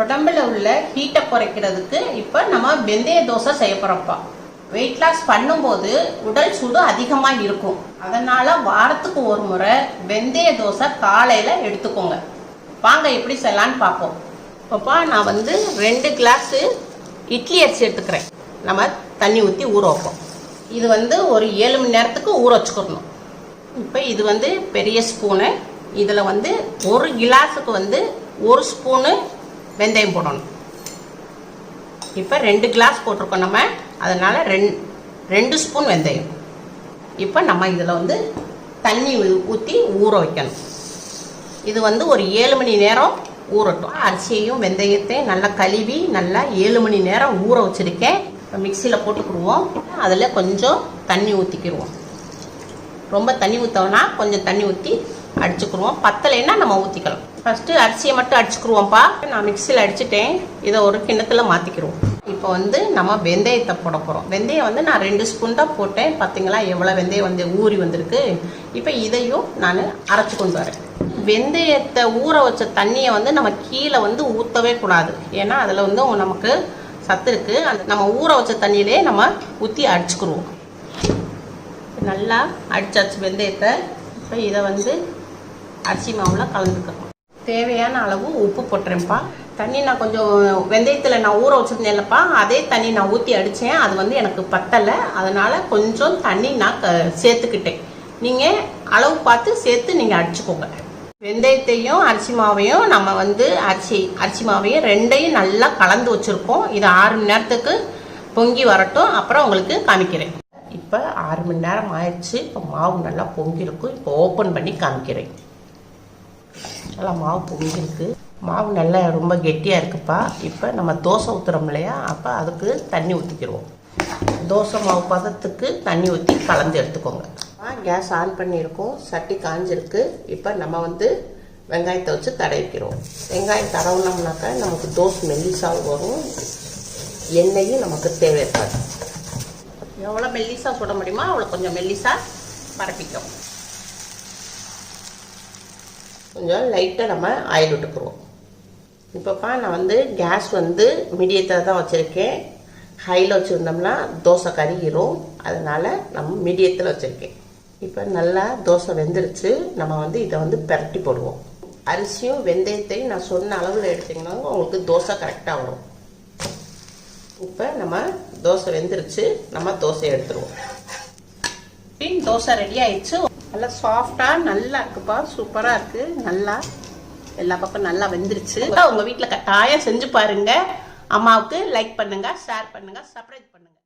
உடம்புல உள்ள ஹீட்டை குறைக்கிறதுக்கு இப்போ நம்ம வெந்தய தோசை செய்ய போறோம்ப்பா. வெயிட் லாஸ் பண்ணும்போது உடல் சூடு அதிகமாக இருக்கும். அதனால வாரத்துக்கு ஒரு முறை வெந்தய தோசை காலையில் எடுத்துக்கோங்க. வாங்க எப்படி செய்யலான்னு பார்ப்போம். இப்போப்பா நான் 2 கிளாஸு இட்லி அரிசி எடுத்துக்கிறேன். நம்ம தண்ணி ஊற்றி ஊற வைப்போம். இது ஒரு 7 மணி நேரத்துக்கு ஊற வச்சுக்கணும். இப்போ இது பெரிய ஸ்பூனு. இதில் 1 கிளாஸுக்கு 1 ஸ்பூனு வெந்தயம் போடணும். இப்போ 2 கிளாஸ் போட்டிருக்கோம் நம்ம, அதனால் 2 ஸ்பூன் வெந்தயம். இப்போ நம்ம இதில் தண்ணி ஊற்றி ஊற வைக்கணும். இது ஒரு 7 மணி நேரம் ஊறட்டும். அரிசியையும் வெந்தயத்தையும் நல்லா கழுவி நல்லா 7 மணி நேரம் ஊற வச்சுருக்கேன். இப்போ மிக்சியில் போட்டுக்கிடுவோம். அதில் கொஞ்சம் தண்ணி ஊற்றிக்கிடுவோம். ரொம்ப தண்ணி ஊற்றோன்னா கொஞ்சம் தண்ணி ஊற்றி அடிச்சுக்கிடுவோம். பத்தலைன்னா நம்ம ஊற்றிக்கலாம். ஃபஸ்ட்டு அரிசியை மட்டும் அடிச்சுக்கிடுவோம்ப்பா. நான் மிக்சியில் அடிச்சுட்டேன். இதை ஒரு கிண்ணத்தில் மாற்றிக்கிடுவோம். இப்போ நம்ம வெந்தயத்தை போட போகிறோம். வெந்தயம் நான் 2 ஸ்பூன் தான் போட்டேன். பார்த்தீங்களா எவ்வளோ வெந்தயம் ஊறி வந்திருக்கு. இப்போ இதையும் நான் அரைச்சி கொண்டு வரேன். வெந்தயத்தை ஊற வச்ச தண்ணியை நம்ம கீழே ஊற்றவே கூடாது. ஏன்னா அதில் நமக்கு சத்து இருக்குது. அந்த நம்ம ஊற வச்ச தண்ணியிலே நம்ம ஊற்றி அடிச்சுக்கிடுவோம். நல்லா அடிச்சாச்சு வெந்தயத்தை. இப்போ இதை அரிசி மாவில் கலந்துக்கிறோம். தேவையான அளவு உப்பு போட்டுறேன்ப்பா. தண்ணி நான் கொஞ்சம் வெந்தயத்தில் நான் ஊற வச்சுருந்தேன்லப்பா, அதே தண்ணி நான் ஊற்றி அடித்தேன். அது எனக்கு பத்தலை. அதனால் கொஞ்சம் தண்ணி நான் சேர்த்துக்கிட்டேன். நீங்கள் அளவு பார்த்து சேர்த்து நீங்கள் அடிச்சுக்கோங்க. வெந்தயத்தையும் அரிசி மாவையும் நம்ம அரிசி மாவையும் 2ஐயும் நல்லா கலந்து வச்சுருக்கோம். இது 6 மணி நேரத்துக்கு பொங்கி வரட்டும். அப்புறம் உங்களுக்கு காமிக்கிறேன். இப்போ 6 மணி நேரம் ஆயிடுச்சு. இப்போ மாவு நல்லா பொங்கியிருக்கும். இப்போ ஓப்பன் பண்ணி காமிக்கிறேன். நல்லா மாவு பொங்கியிருக்கு. மாவு நல்லா ரொம்ப கெட்டியாக இருக்குப்பா. இப்போ நம்ம தோசை ஊற்றுறோம் இல்லையா, அப்போ அதுக்கு தண்ணி ஊற்றிக்கிடுவோம். தோசை மாவு பதத்துக்கு தண்ணி ஊற்றி கலந்து எடுத்துக்கோங்க. கேஸ் ஆன் பண்ணியிருக்கோம். சட்டி காஞ்சிருக்கு. இப்போ நம்ம வெங்காயத்தை வச்சு தடவிக்கிறோம். வெங்காயம் தடவுனோம்னாக்கா நமக்கு தோசை மெல்லிசாவு வரும். எண்ணெயும் நமக்கு தேவைப்படாது. எவ்வளோ மெல்லிசா சுட முடியுமோ அவ்வளோ கொஞ்சம் மெல்லிசா பரப்பிக்கும். கொஞ்சம் லைட்டாக நம்ம ஆயில் விட்டுக்குருவோம். இப்போப்பா நான் கேஸ் மீடியத்தில் தான் வச்சுருக்கேன். ஹையில் வச்சுருந்தோம்னா தோசை கருகிரும். அதனால் நம்ம மீடியத்தில் வச்சுருக்கேன். இப்போ நல்லா தோசை வெந்துருச்சு. நம்ம இதை பிரட்டி போடுவோம். அரிசியும் வெந்தயத்தையும் நான் சொன்ன அளவில் எடுத்திங்கன்னா உங்களுக்கு தோசை கரெக்டாக வரும். இப்போ நம்ம தோசை வெந்துருச்சு. நம்ம தோசையை எடுத்துருவோம். தோசை ரெடி ஆயிடுச்சு. நல்லா சாஃப்டாக நல்லா இருக்குப்பா. சூப்பராக இருக்குது. நல்லா எல்லா பக்கம் நல்லா வெந்துருச்சு. உங்கள் வீட்டில் கட்டாயம் செஞ்சு பாருங்கள். அம்மாவுக்கு லைக் பண்ணுங்கள், ஷேர் பண்ணுங்கள், சப்ஸ்கிரைப் பண்ணுங்கள்.